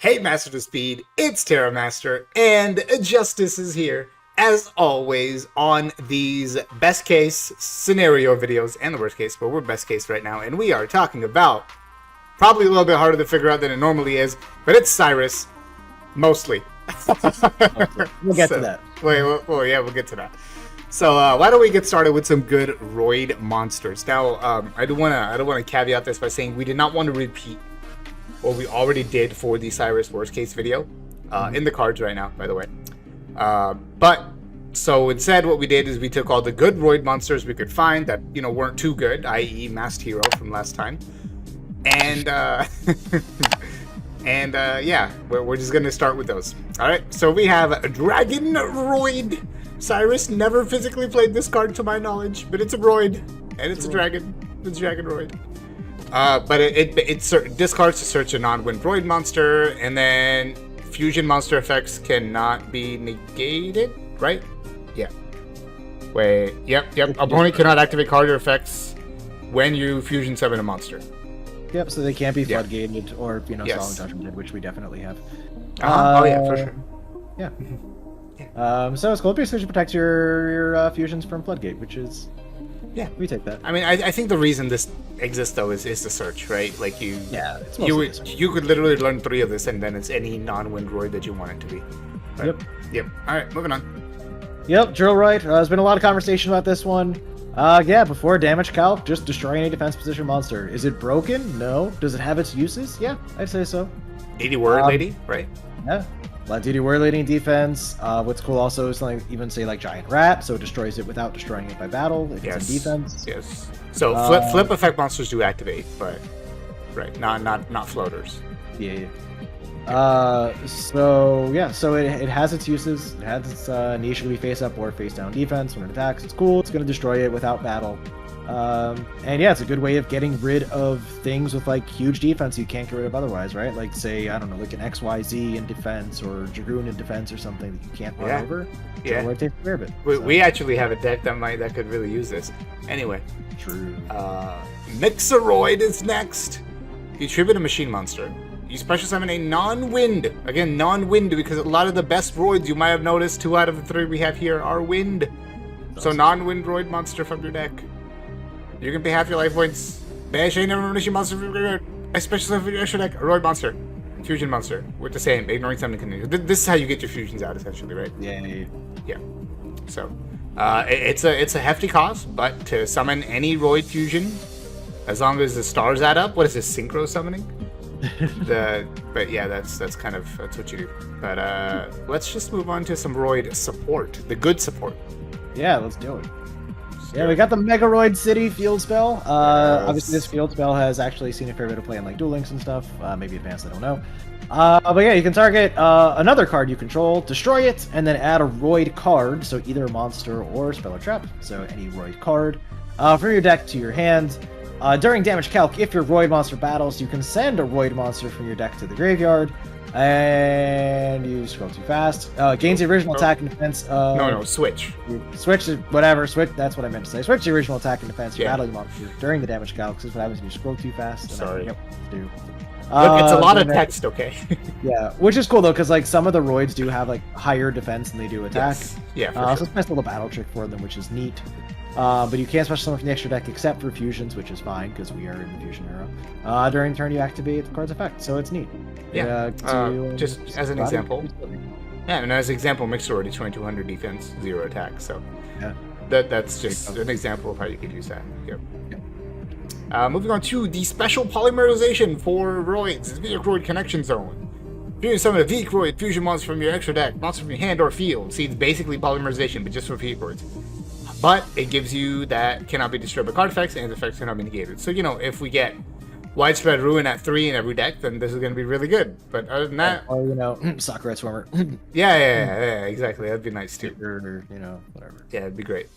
Hey Master to Speed, it's Terra Master, and Justice is here, as always, on these best case scenario videos, and the worst case, but we're best case right now, and we are talking about, probably a little bit harder to figure out than it normally is, but it's Syrus, mostly. We'll get to that. We'll get to that. So why don't we get started with some good roid monsters? Now, I don't want to caveat this by saying we did not want to repeat what we already did for the Syrus worst case video in the cards right now, by the way. But so instead, what we did is we took all the good roid monsters we could find that weren't too good, i.e., Masked Hero from last time, and yeah, we're just gonna start with those. All right, so we have Dragon Roid. Syrus never physically played this card to my knowledge, but it's a roid and it's a dragon. It's Dragon Roid. But it discards to search a non-wind roid monster, and then fusion monster effects cannot be negated, right? Yeah. Wait, yep. Opponent cannot activate card or effects when you fusion summon a monster. Yep, so they can't be floodgated or, Yes. Solemn Judgment, which we definitely have. Oh yeah, for sure. Yeah. So Scorpius Surge protects your fusions from floodgate, which is... Yeah, we take that. I mean, I think the reason this exists though is the search, right? Like you could literally learn 3 of this, and then it's any non-wind roid that you want it to be. Right? Yep. All right, moving on. Yep, drill right. There's been a lot of conversation about this one. Yeah, before damage calc, just destroy any defense position monster. Is it broken? No. Does it have its uses? Yeah, I'd say so. 80 word lady, right? Yeah. Let duty word leading defense. What's cool also is like even say like giant rat, so it destroys it without destroying it by battle if it's in defense. Yes. So flip effect monsters do activate, but right, not floaters. Yeah. So it has its uses. It has its niche to be face up or face down defense when it attacks. It's cool. It's gonna destroy it without battle. And yeah, it's a good way of getting rid of things with like huge defense you can't get rid of otherwise, right? Like say, I don't know, like an XYZ in defense or Dragoon in defense or something that you can't run over. Yeah. So take care of it. We actually have a deck that could really use this. Anyway. True. Mixeroid is next. You tribute a machine monster. You special summon a non-wind. Again, non-wind, because a lot of the best roids you might have noticed, 2 out of the 3 we have here are wind. So non-wind roid monster from your deck. You can pay half your life points. Bash any number of machine monster from your graveyard. I special summon for your extra deck. A roid monster. Fusion monster. With the same. Ignoring summon continues. This is how you get your fusions out, essentially, right? Yeah. So, it's a hefty cost, but to summon any roid fusion, as long as the stars add up, what is this, synchro summoning? But yeah, that's what you do. But let's just move on to some roid support, the good support. Yeah, let's do it. Yeah, we got the Megaroid City field spell. Obviously, this field spell has actually seen a fair bit of play in like Duel Links and stuff. Maybe Advanced, I don't know. But yeah, you can target another card you control, destroy it, and then add a Roid card, so either a monster or spell or trap. So any Roid card from your deck to your hand. During damage calc, if your Roid monster battles, you can send a Roid monster from your deck to the graveyard. And you scroll too fast. Gains the original attack and defense. No, switch. Switch to whatever. Switch. That's what I meant to say. Switch the original attack and defense. Yeah. Battling monster during the damage calc. This is what happens when you scroll too fast. Sorry. Yep. Do. Look, it's a lot of text, okay? Yeah, which is cool though, because like some of the roids do have like higher defense than they do attack. Yes. Yeah. So it's a nice little battle trick for them, which is neat. But you can't special summon from the extra deck except for fusions, which is fine because we are in the fusion era. During turn, you activate the card's effect, so it's neat. Yeah. Just as an example. Yeah, and as an example, Mixeroid is 2200 defense, 0 attack. So yeah, that's just an example of how you could use that. Yep. Moving on to the special polymerization for roids. It's Vicroid Connection Zone. If you summon a Vicroid fusion monster from your extra deck, monster from your hand or field. See, it's basically polymerization, but just for Vicroids. But it gives you that cannot be destroyed by card effects, and the effects cannot be negated. So, if we get widespread ruin at 3 in every deck, then this is going to be really good. But other than that... Or, Sakura Swimmer. Yeah, exactly. That'd be nice, too. Or, whatever. Yeah, it'd be great.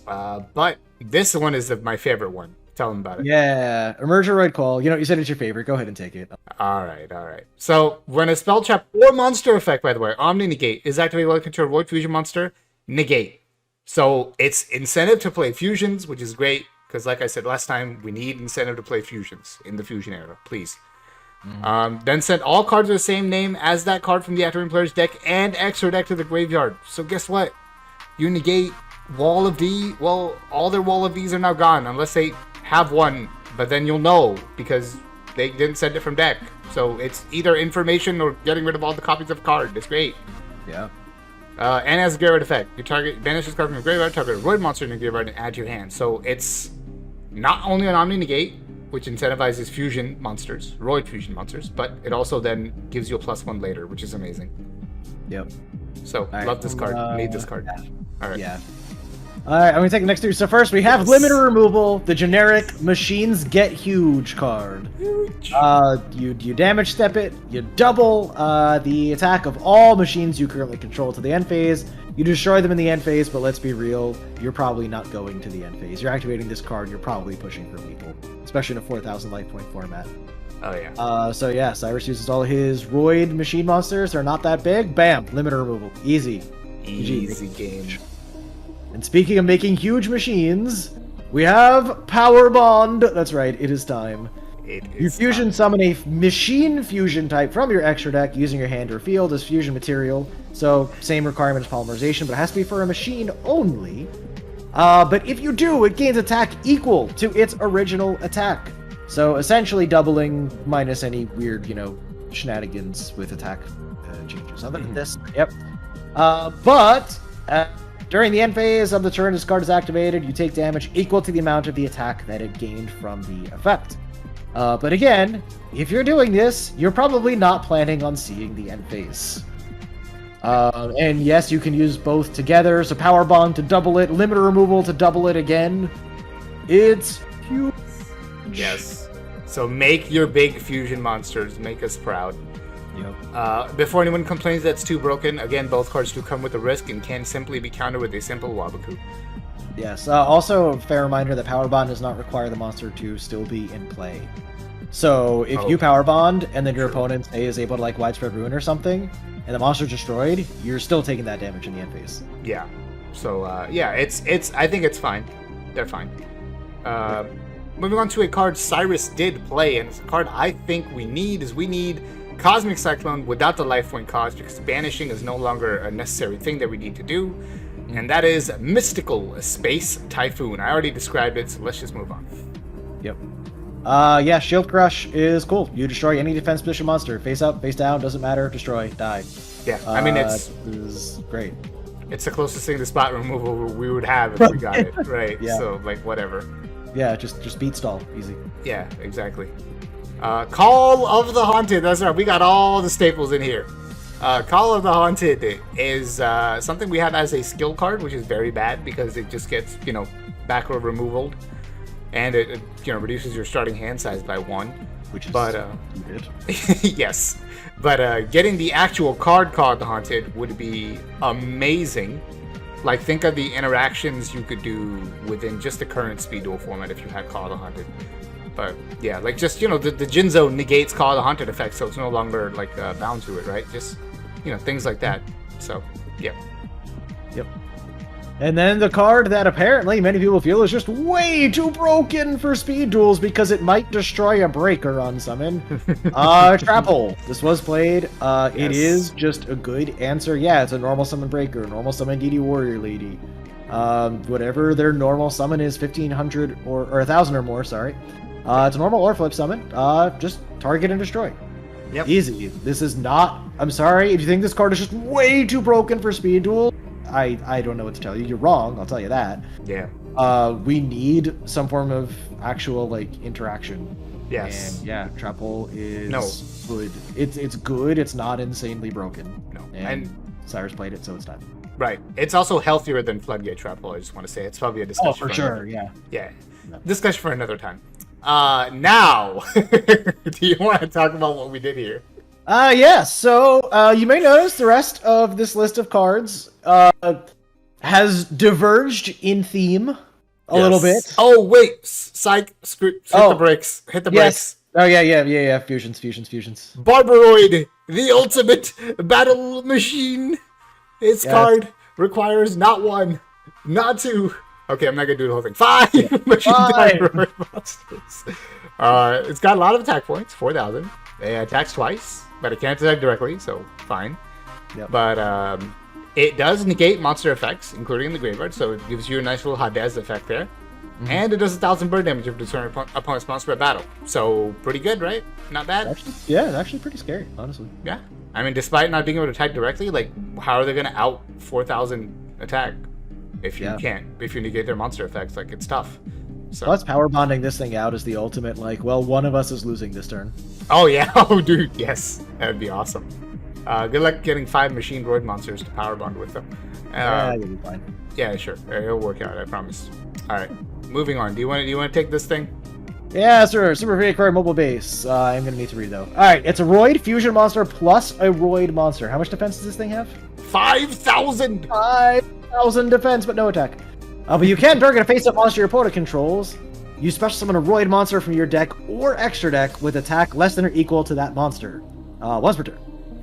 But this one is my favorite one. Tell them about it. Yeah, Emergeroid Call. You said it's your favorite. Go ahead and take it. All right. So, when a spell trap or monster effect, by the way, Omni Negate, is activated while control Void Fusion monster, negate. So it's incentive to play fusions, which is great, because like I said last time, we need incentive to play fusions in the fusion era, please. Then send all cards with the same name as that card from the activating player's deck and extra deck to the graveyard. So guess what? You negate Wall of D. Well, all their Wall of Ds are now gone unless they have one, but then you'll know because they didn't send it from deck. So it's either information or getting rid of all the copies of a card. It's great. Yeah. And as a graveyard effect, you target banish this card from your graveyard, target a Roid monster in your graveyard, and add to your hand. So it's not only an Omni Negate, which incentivizes fusion monsters, Roid fusion monsters, but it also then gives you a +1 later, which is amazing. Yep. So love this card. Need this card. Yeah. All right. Yeah. Alright, I'm gonna take the next two. So first we have limiter removal, the generic machines get huge card. Huge. You damage step it, you double the attack of all machines you currently control to the end phase. You destroy them in the end phase, but let's be real, you're probably not going to the end phase. You're activating this card, you're probably pushing for lethal, especially in a 4,000 life point format. Oh yeah. So yeah, Syrus uses all his Roid machine monsters. They're not that big. Bam, limiter removal, easy. Easy game. And speaking of making huge machines, we have Power Bond. That's right, it is time. You fusion summon a machine fusion type from your extra deck using your hand or field as fusion material. So same requirement as Polymerization, but it has to be for a machine only. But if you do, it gains attack equal to its original attack. So essentially doubling minus any weird, shenanigans with attack changes. Other than this, yep. But during the end phase of the turn this card is activated, you take damage equal to the amount of the attack that it gained from the effect. But again, if you're doing this, you're probably not planning on seeing the end phase. And yes, you can use both together, so Power Bond to double it, limiter removal to double it again. It's huge. Yes. So make your big fusion monsters. Make us proud. Yep. Before anyone complains that's too broken, again, both cards do come with a risk and can simply be countered with a simple Wabaku. Yes. Also, a fair reminder that Power Bond does not require the monster to still be in play. So if you Power Bond and then your opponent is able to Widespread Ruin or something, and the monster's destroyed, you're still taking that damage in the end phase. Yeah. So yeah, it's. I think it's fine. They're fine. Moving on to a card Syrus did play, and it's a card I think we need Cosmic Cyclone without the life point cost, because banishing is no longer a necessary thing that we need to do, and that is Mystical Space Typhoon. I already described it, so let's just move on. Yep. Yeah, Shield Crush is cool. You destroy any defense position monster. Face up, face down, doesn't matter. Destroy, die. Yeah, I mean, this is great. It's the closest thing to spot removal we would have if we got it, right? Yeah. So, whatever. Yeah, just beat stall. Easy. Yeah, exactly. Call of the Haunted. That's right. We got all the staples in here. Call of the Haunted is something we have as a skill card, which is very bad because it just gets, back row removal, and it reduces your starting hand size by 1. Which is good. Yes. But getting the actual card called the Haunted would be amazing. Think of the interactions you could do within just the current Speed Duel format if you had Call of the Haunted. But yeah, the Jinzo negates Call of the Haunted effect, so it's no longer bound to it, right? Just things like that. So yeah. Yep. And then the card that apparently many people feel is just way too broken for Speed Duels because it might destroy a breaker on summon. Trap Hole. This was played. Yes. It is just a good answer. Yeah, it's a normal summon breaker, normal summon DD Warrior Lady. Whatever their normal summon is, 1,500 or 1,000 or more, sorry. It's a normal or flip summon. Just target and destroy. Yep. Easy. This is not... I'm sorry, if you think this card is just way too broken for Speed Duel, I don't know what to tell you. You're wrong, I'll tell you that. Yeah. We need some form of actual interaction. Yes. And yeah, Trap Hole is good. It's good, it's not insanely broken. No. And Syrus played it, so it's time. Right. It's also healthier than Floodgate Trap Hole, I just want to say. It's probably a discussion. Oh, for sure, yeah. Yeah. No. Discussion for another time. Now, do you want to talk about what we did here? Yeah, so you may notice the rest of this list of cards has diverged in theme a little bit. Oh, wait. Psych. Hit the brakes. Hit the brakes. Oh, yeah. Fusions. Barbaroid, the ultimate battle machine. Its card requires not 1, not 2. Okay, I'm not going to do the whole thing. 5 machine Barbaroid monsters. It's got a lot of attack points, 4,000. It attacks twice, but it can't attack directly, so fine. Yep. But it does negate monster effects, including in the graveyard, so it gives you a nice little Hadez effect there. Mm-hmm. And it does 1,000 bird damage if destroying opponent's monster at battle. So pretty good, right? Not bad. Actually, yeah, it's actually pretty scary, honestly. Yeah. I mean, despite not being able to attack directly, like, how are they going to out 4,000 attack if you if you negate their monster effects? Like, it's tough. So. Plus, power bonding this thing out is the ultimate, like, well, one of us is losing this turn. Oh, yeah. Oh, dude, yes. That would be awesome. Good luck getting 5 machine droid monsters to power bond with them. Yeah, you'll be fine. Yeah, sure. It'll work out, I promise. All right. Moving on. Do you want to take this thing? Yeah, sir. Super Free Card Mobile Base. I'm going to need to read, though. All right. It's a Roid Fusion Monster plus a Roid Monster. How much defense does this thing have? 5,000! 5,000 defense, but no attack. But you can target a face-up monster your opponent controls. You special summon a Roid monster from your deck or extra deck with attack less than or equal to that monster. Once per turn.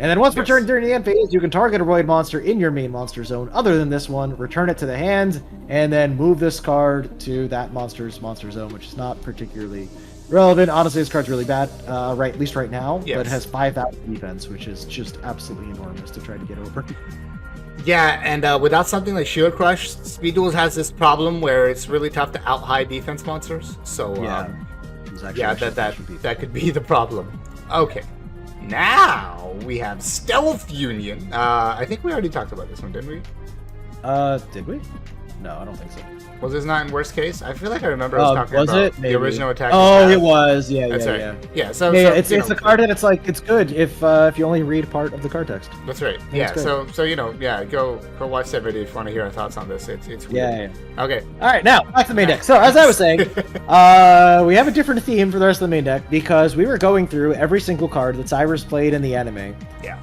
And then once per turn during the end phase, you can target a Roid monster in your main monster zone other than this one, return it to the hand, and then move this card to that monster's monster zone, which is not particularly relevant. Honestly, this card's really bad, at least right now, but it has 5,000 defense, which is just absolutely enormous to try to get over. Yeah, and without something like Shield Crush, Speed Duels has this problem where it's really tough to out-high defense monsters. So, that could be the problem. Okay. Now we have Stealth Union. I think we already talked about this one, didn't we? Did we? No, I don't think so. Was this not in worst case? I feel like I remember us talking about the original attack. Oh, it was. Yeah, that's right. Yeah. So it's the card that it's good if you only read part of the card text. That's right. Yeah. So go watch that video if you want to hear our thoughts on this. It's weird. Yeah. Okay. All right, now back to the main deck. So as I was saying, we have a different theme for the rest of the main deck because we were going through every single card that Syrus played in the anime. Yeah.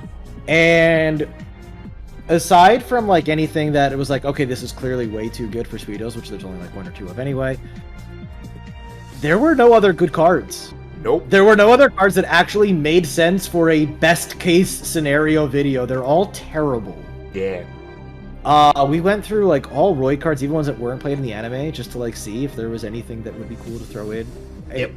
And aside from like anything that it was like, okay, this is clearly way too good for Speedos, which there's only like 1 or 2 of anyway, there were no other good cards. Nope. There were no other cards that actually made sense for a best case scenario video. They're all terrible. Yeah. We went through like all Roid cards, even ones that weren't played in the anime, just to like see if there was anything that would be cool to throw in. Yep.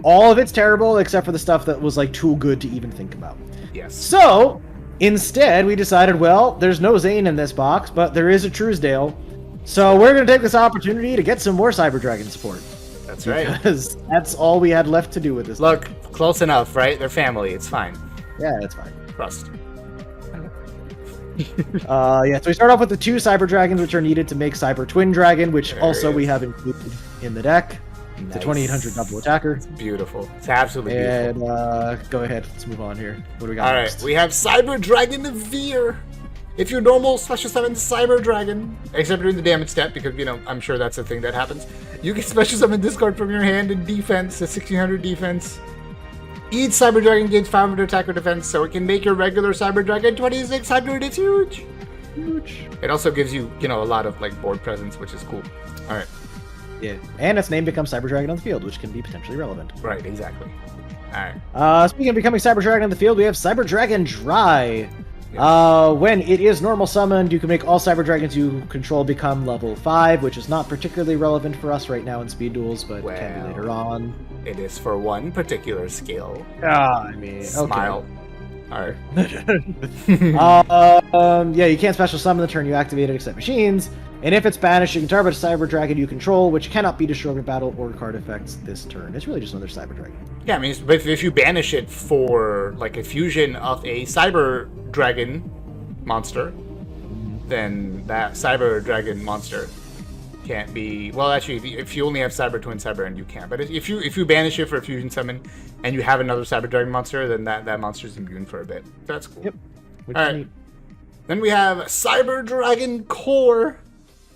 All of it's terrible except for the stuff that was like too good to even think about. Yes. So instead, we decided, well, there's no Zane in this box, but there is a Truesdale. So we're going to take this opportunity to get some more Cyber Dragon support. That's right. Because that's all we had left to do with this. Look, close enough, right? They're family. It's fine. Yeah, that's fine. Trust. So we start off with the 2 Cyber Dragons, which are needed to make Cyber Twin Dragon, which also we have included in the deck. Nice. It's a 2800 double attacker. It's beautiful. It's absolutely beautiful. And go ahead. Let's move on here. What do we got All next? right. We have Cyber Dragon Veer. If you're normal, special summon Cyber Dragon, except during the damage step, because, I'm sure that's a thing that happens. You can special summon this card from your hand in defense, a 1600 defense. Each Cyber Dragon gains 500 attack or defense, so it can make your regular Cyber Dragon 2600. It's huge. Huge. It also gives you, a lot of, board presence, which is cool. All right. Yeah, and its name becomes Cyber Dragon on the field, which can be potentially relevant. Right, exactly. Alright. Speaking of becoming Cyber Dragon on the field, we have Cyber Dragon Dry. Yes. When it is normal summoned, you can make all Cyber Dragons you control become level 5, which is not particularly relevant for us right now in Speed Duels, but it can be later on. It is for one particular skill. Smile. Alright. You can't special summon the turn you activate it except machines. And if it's banished, you can target a Cyber Dragon you control, which cannot be destroyed in battle or card effects this turn. It's really just another Cyber Dragon. Yeah, I mean, if you banish it for, a fusion of a Cyber Dragon monster, then that Cyber Dragon monster can't be... Well, actually, if you only have Cyber Twin Cyber End, you can. But if you banish it for a fusion summon, and you have another Cyber Dragon monster, then that monster's immune for a bit. That's cool. Yep. Alright. Then we have Cyber Dragon Core.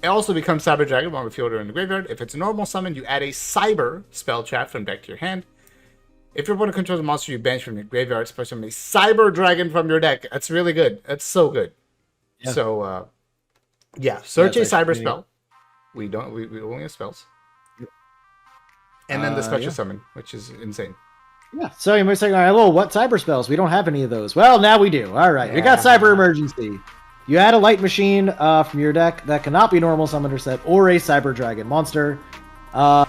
It also becomes Cyber Dragon on the field or in the graveyard. If it's a normal summon, you add a Cyber spell trap from deck to your hand. If your opponent controls a monster you banish from your graveyard, special summon a Cyber Dragon from your deck. That's really good. That's so good. Yeah. So, search a Cyber spell. We only have spells. Yep. And then the special summon, which is insane. Yeah, so you might say, all right, well, what Cyber spells? We don't have any of those. Well, now we do. All right, we got Cyber Emergency. You add a light machine from your deck that cannot be normal summoner set or a Cyber Dragon monster. So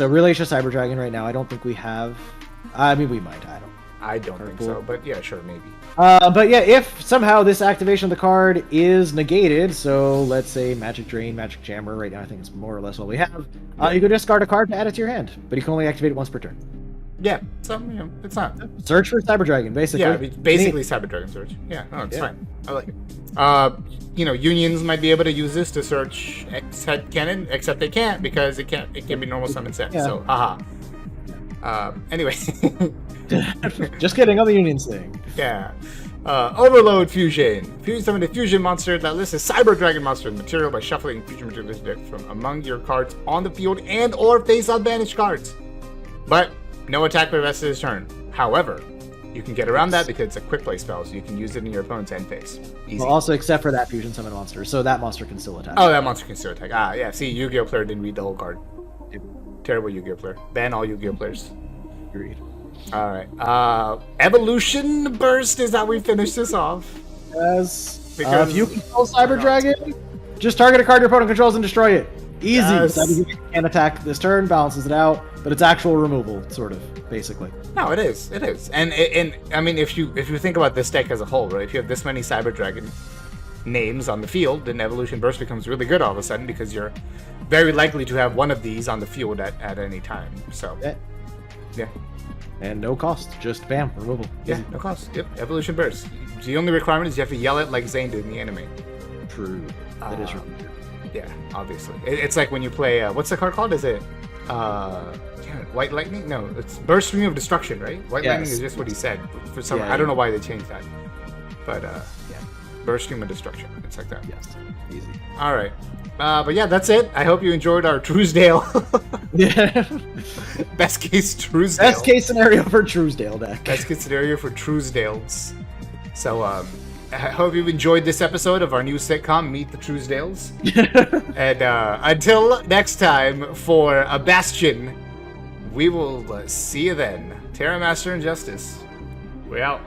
really it's just Cyber Dragon right now. I don't think we have I mean, we might. I don't think so, but yeah, sure, maybe. But yeah, if somehow this activation of the card is negated, so let's say Magic Drain, Magic Jammer, right now I think it's more or less what we have, you could discard a card to add it to your hand, but you can only activate it once per turn. Yeah, so, it's not... Search for Cyber Dragon, basically. Yeah, it's basically Cyber Dragon search. Yeah, no, it's fine. I like it. Unions might be able to use this to search X-Head Cannon, except they can't because it can be normal summon set, so haha. Anyway. Just kidding, on the Unions thing. Yeah. Overload Fusion. Summon a fusion monster that lists a Cyber Dragon monster material by shuffling fusion material deck from among your cards on the field and or face unbanished cards. But no attack for the rest of his turn. However, you can get around that because it's a quick play spell, so you can use it in your opponent's end phase. Easy. Well, also except for that fusion summon monster, so that monster can still attack. Oh, that monster can still attack. Ah, yeah. See, Yu-Gi-Oh player didn't read the whole card. Terrible Yu-Gi-Oh player. Ban all Yu-Gi-Oh players. Agreed. Alright. Evolution Burst is how we finish this off. Yes. Because if you control Cyber Dragon, just target a card your opponent controls and destroy it. Easy. Yes. Cyber Dragon can't attack this turn, balances it out, but it's actual removal, sort of, basically. No, it is. It is. And I mean, if you think about this deck as a whole, right? If you have this many Cyber Dragon names on the field, then Evolution Burst becomes really good all of a sudden because you're very likely to have one of these on the field at any time. So, yeah. And no cost, just bam, removal. Yeah, no cost. Yep, Evolution Burst. The only requirement is you have to yell it like Zane did in the anime. True. That is true. Yeah, obviously. It's like when you play, what's the card called? Is it, White Lightning? No, it's Burst Stream of Destruction, right? White Lightning is just what he said. For some, I don't know why they changed that. But, yeah. Burst Stream of Destruction. It's like that. Yes. Easy. All right. But yeah, that's it. I hope you enjoyed our Truesdale. Yeah. Best case Truesdale. Best case scenario for Truesdale deck. Best case scenario for Truesdales. So, I hope you've enjoyed this episode of our new sitcom, Meet the Truesdales. And until next time for a Bastion, we will see you then. Terra Master and Justice. We out.